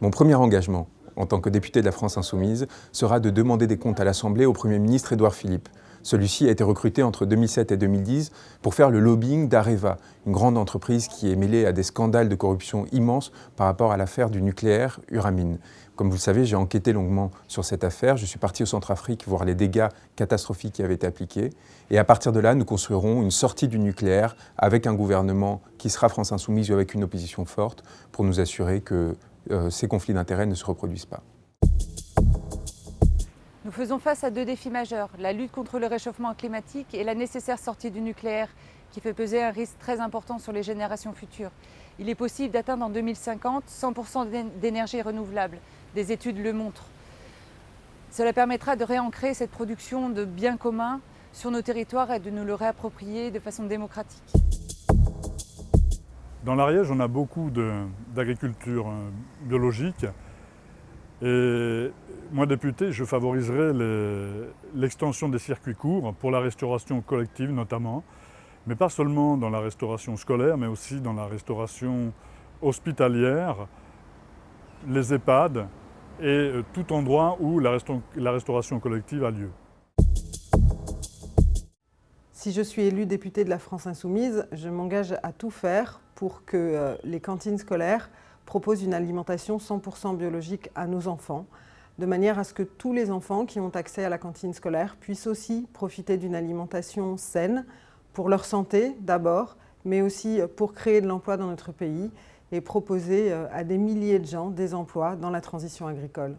Mon premier engagement, en tant que député de la France Insoumise, sera de demander des comptes à l'Assemblée au Premier ministre Édouard Philippe. Celui-ci a été recruté entre 2007 et 2010 pour faire le lobbying d'Areva, une grande entreprise qui est mêlée à des scandales de corruption immenses par rapport à l'affaire du nucléaire Uramine. Comme vous le savez, j'ai enquêté longuement sur cette affaire. Je suis parti au Centrafrique voir les dégâts catastrophiques qui avaient été appliqués. Et à partir de là, nous construirons une sortie du nucléaire avec un gouvernement qui sera France Insoumise ou avec une opposition forte pour nous assurer que ces conflits d'intérêts ne se reproduisent pas. Nous faisons face à deux défis majeurs, la lutte contre le réchauffement climatique et la nécessaire sortie du nucléaire qui fait peser un risque très important sur les générations futures. Il est possible d'atteindre en 2050 100% d'énergie renouvelable. Des études le montrent. Cela permettra de réancrer cette production de biens communs sur nos territoires et de nous le réapproprier de façon démocratique. Dans l'Ariège, on a beaucoup d'agriculture biologique. Et moi, député, je favoriserai l'extension des circuits courts pour la restauration collective notamment, mais pas seulement dans la restauration scolaire, mais aussi dans la restauration hospitalière, les EHPAD et tout endroit où la restauration collective a lieu. Si je suis élue députée de la France Insoumise, je m'engage à tout faire pour que les cantines scolaires proposent une alimentation 100% biologique à nos enfants, de manière à ce que tous les enfants qui ont accès à la cantine scolaire puissent aussi profiter d'une alimentation saine, pour leur santé d'abord, mais aussi pour créer de l'emploi dans notre pays et proposer à des milliers de gens des emplois dans la transition agricole.